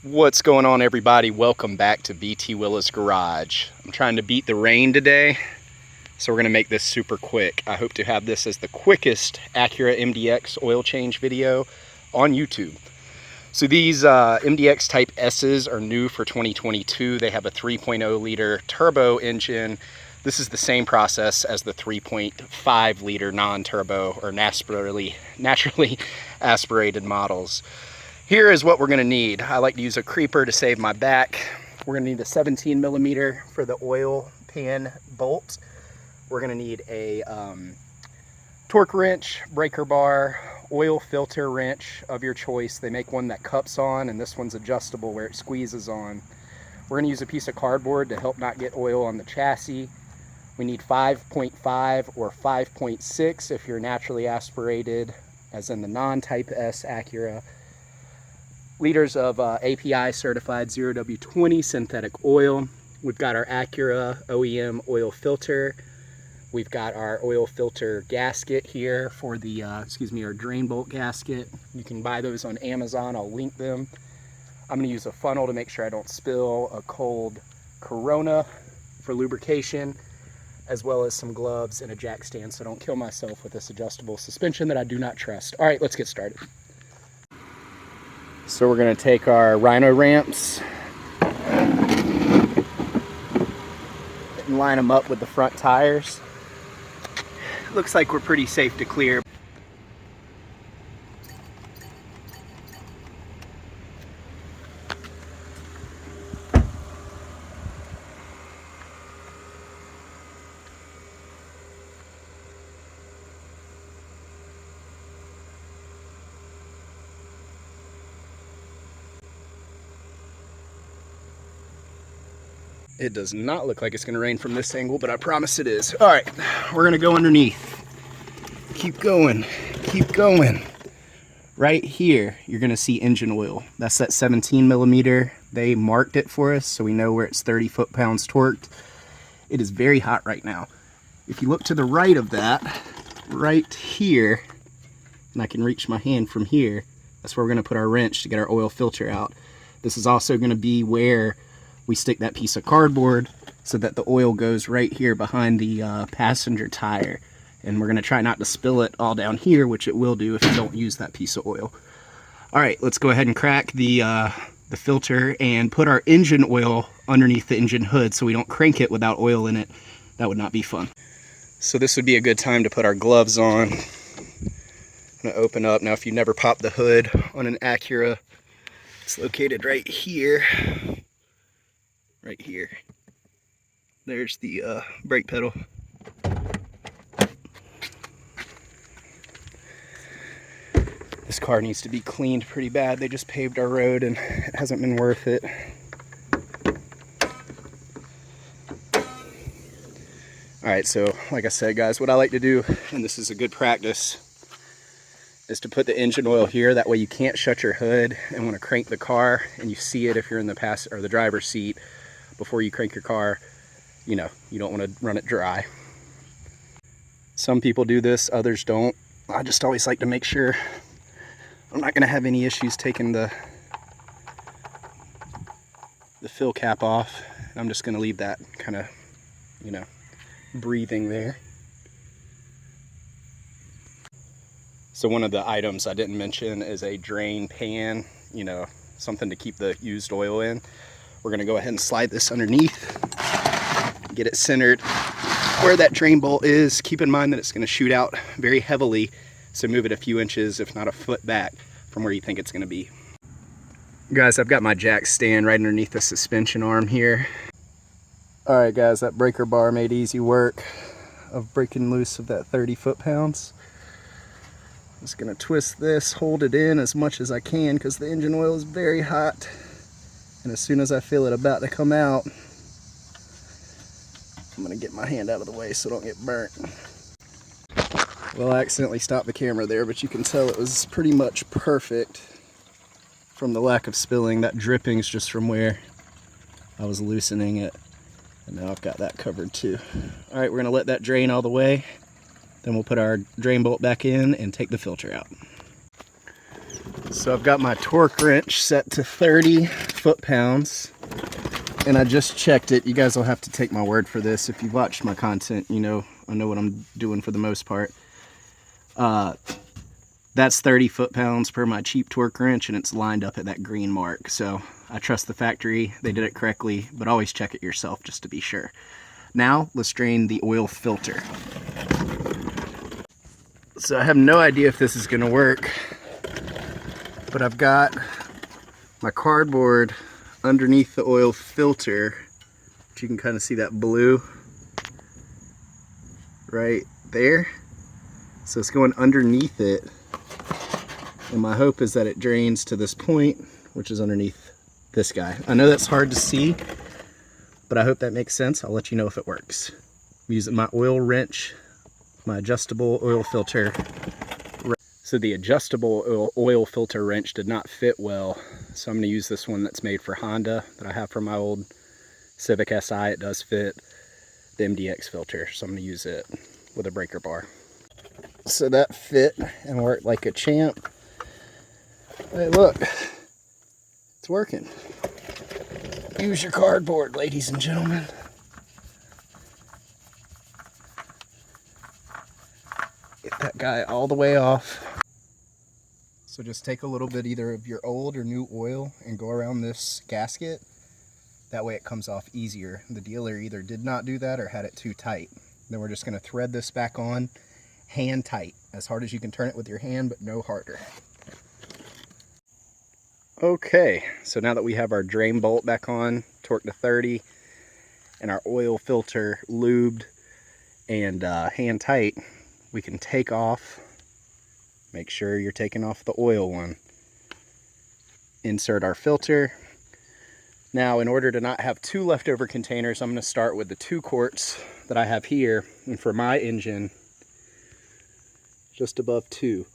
What's going on, everybody? Welcome back to BT Willa's Garage. I'm trying to beat the rain today, so we're going to make this super quick. I hope to have this as the quickest Acura MDX oil change video on YouTube. So these MDX Type S's are new for 2022. They have a 3.0 liter turbo engine. This is the same process as the 3.5 liter non-turbo or naturally aspirated models. Here is what we're going to need. I like to use a creeper to save my back. We're going to need a 17 millimeter for the oil pan bolt. We're going to need a torque wrench, breaker bar, oil filter wrench of your choice. They make one that cups on, and this one's adjustable where it squeezes on. We're going to use a piece of cardboard to help not get oil on the chassis. We need 5.5 or 5.6 if you're naturally aspirated, as in the non-Type S Acura. Liters of API certified 0W20 synthetic oil. We've got our Acura OEM oil filter. We've got our oil filter gasket here for the, our drain bolt gasket. You can buy those on Amazon, I'll link them. I'm gonna use a funnel to make sure I don't spill, a cold Corona for lubrication, as well as some gloves and a jack stand so I don't kill myself with this adjustable suspension that I do not trust. All right, let's get started. So we're going to take our Rhino ramps and line them up with the front tires. Looks like we're pretty safe to clear. It does not look like it's going to rain from this angle, but I promise it is. All right, we're going to go underneath. Keep going. Keep going. Right here, you're going to see engine oil. That's that 17 millimeter. They marked it for us, so we know where it's 30 foot-pounds torqued. It is very hot right now. If you look to the right of that, right here, and I can reach my hand from here, that's where we're going to put our wrench to get our oil filter out. This is also going to be where we stick that piece of cardboard so that the oil goes right here behind the passenger tire. And we're going to try not to spill it all down here, which it will do if you don't use that piece of oil. All right, let's go ahead and crack the filter and put our engine oil underneath the engine hood so we don't crank it without oil in it. That would not be fun. So this would be a good time to put our gloves on. I'm going to open up. Now, if you never popped the hood on an Acura, it's located right here. Right here. There's the brake pedal. This car needs to be cleaned pretty bad. They just paved our road and it hasn't been worth it. Alright, so like I said, guys, what I like to do, and this is a good practice, is to put the engine oil here. That way you can't shut your hood and want to crank the car and you see it if you're in the passenger or the driver's seat. Before you crank your car, you know, you don't want to run it dry. Some people do this, others don't. I just always like to make sure I'm not going to have any issues taking the fill cap off. I'm just going to leave that kind of, you know, breathing there. So one of the items I didn't mention is a drain pan, you know, something to keep the used oil in. We're going to go ahead and slide this underneath, get it centered where that drain bolt is. Keep in mind that it's going to shoot out very heavily, so move it a few inches, if not a foot back from where you think it's going to be. Guys, I've got my jack stand right underneath the suspension arm here. Alright guys, that breaker bar made easy work of breaking loose of that 30 foot-pounds. I'm just going to twist this, hold it in as much as I can because the engine oil is very hot. And as soon as I feel it about to come out, I'm going to get my hand out of the way so I don't get burnt. Well, I accidentally stopped the camera there, but you can tell it was pretty much perfect from the lack of spilling. That dripping's just from where I was loosening it. And now I've got that covered too. All right, we're going to let that drain all the way. Then we'll put our drain bolt back in and take the filter out. So I've got my torque wrench set to 30 foot-pounds, and I just checked it. You guys will have to take my word for this. If you've watched my content, you know I know what I'm doing for the most part. That's 30 foot-pounds per my cheap torque wrench, and it's lined up at that green mark. So I trust the factory, they did it correctly, but always check it yourself just to be sure. Now let's drain the oil filter. So I have no idea if this is gonna work, but I've got my cardboard underneath the oil filter, which you can kind of see that blue right there. So it's going underneath it, and my hope is that it drains to this point, which is underneath this guy. I know that's hard to see, but I hope that makes sense. I'll let you know if it works. I'm using my oil wrench, my adjustable oil filter. So the adjustable oil filter wrench did not fit well, so I'm going to use this one that's made for Honda that I have for my old Civic Si. It does fit the MDX filter, so I'm going to use it with a breaker bar. So that fit and worked like a champ. Hey, look, it's working. Use your cardboard, ladies and gentlemen. Get that guy all the way off. So just take a little bit either of your old or new oil and go around this gasket. That way it comes off easier. The dealer either did not do that or had it too tight. Then we're just going to thread this back on hand tight, as hard as you can turn it with your hand, but no harder. Okay, so now that we have our drain bolt back on, torqued to 30, and our oil filter lubed and hand tight, we can take off. Make sure you're taking off the oil one. Insert our filter. Now, in order to not have two leftover containers, I'm going to start with the 2 quarts that I have here. And for my engine, just above 2.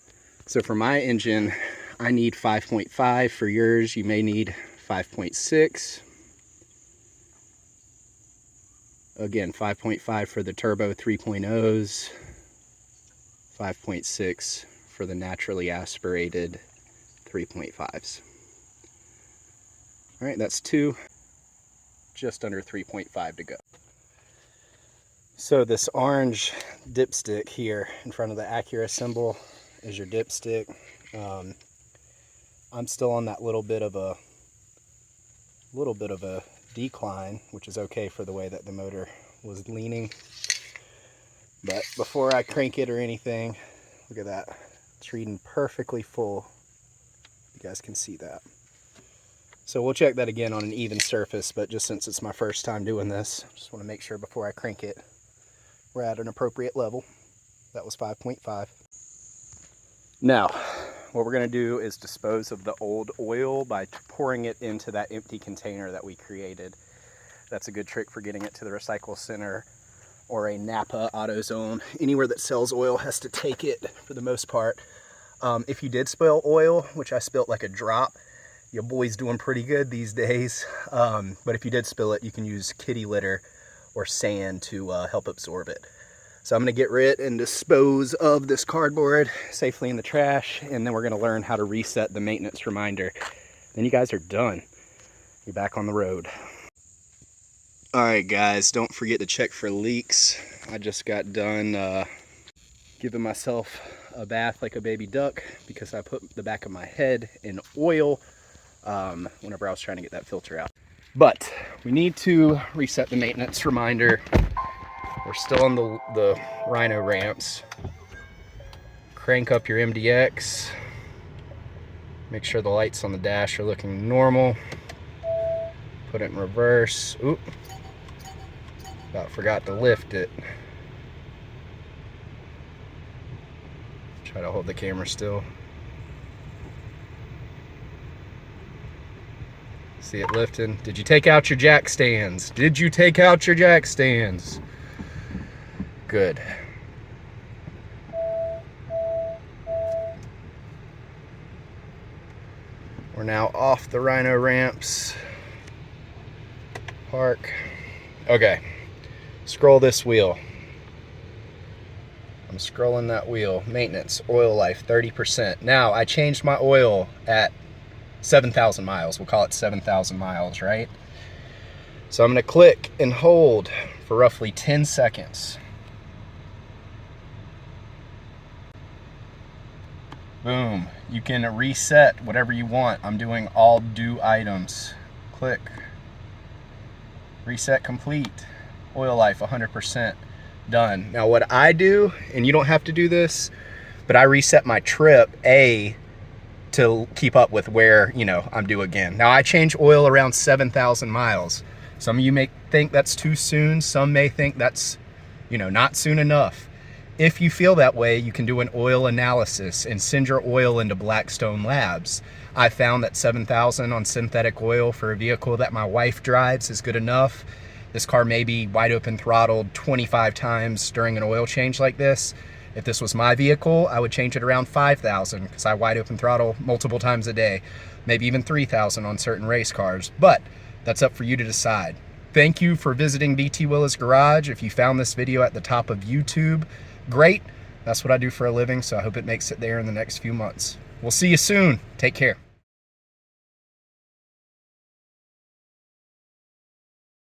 So for my engine, I need 5.5. For yours, you may need 5.6. Again, 5.5 for the turbo 3.0s, 5.6 for the naturally aspirated 3.5s. All right, that's 2, just under 3.5 to go. So this orange dipstick here in front of the Acura symbol is your dipstick. I'm still on that little bit of a decline, which is okay for the way that the motor was leaning. But before I crank it or anything, look at that. It's reading perfectly full. You guys can see that. So we'll check that again on an even surface, but just since it's my first time doing this, just want to make sure before I crank it, we're at an appropriate level. That was 5.5. Now, what we're going to do is dispose of the old oil by pouring it into that empty container that we created. That's a good trick for getting it to the recycle center or a Napa AutoZone. Anywhere that sells oil has to take it for the most part. If you did spill oil, which I spilled like a drop, your boy's doing pretty good these days. But if you did spill it, you can use kitty litter or sand to help absorb it. So I'm going to get rid and dispose of this cardboard safely in the trash, and then we're going to learn how to reset the maintenance reminder. Then you guys are done. You're back on the road. Alright guys, don't forget to check for leaks. I just got done giving myself a bath like a baby duck because I put the back of my head in oil whenever I was trying to get that filter out. But we need to reset the maintenance reminder. We're still on the Rhino ramps. Crank up your MDX. Make sure the lights on the dash are looking normal. Put it in reverse. Oop. About forgot to lift it. Try to hold the camera still. See it lifting. Did you take out your jack stands? Did you take out your jack stands? Good. We're now off the Rhino ramps. Park. Okay. Scroll this wheel. I'm scrolling that wheel. Maintenance, oil life, 30%. Now, I changed my oil at 7,000 miles. We'll call it 7,000 miles, right? So I'm gonna click and hold for roughly 10 seconds. Boom. You can reset whatever you want. I'm doing all due items. Click. Reset complete. Oil life 100%. Done. Now what I do, and you don't have to do this, but I reset my trip to keep up with where, you know, I'm due again. Now I change oil around 7,000 miles. Some of you may think that's too soon. Some may think that's, you know, not soon enough. If you feel that way, you can do an oil analysis and send your oil into Blackstone Labs. I found that 7,000 on synthetic oil for a vehicle that my wife drives is good enough. This car may be wide open throttled 25 times during an oil change like this. If this was my vehicle, I would change it around 5,000 because I wide open throttle multiple times a day, maybe even 3,000 on certain race cars, but that's up for you to decide. Thank you for visiting BT Willis Garage. If you found this video at the top of YouTube, great. That's what I do for a living, so I hope it makes it there in the next few months. We'll see you soon. Take care.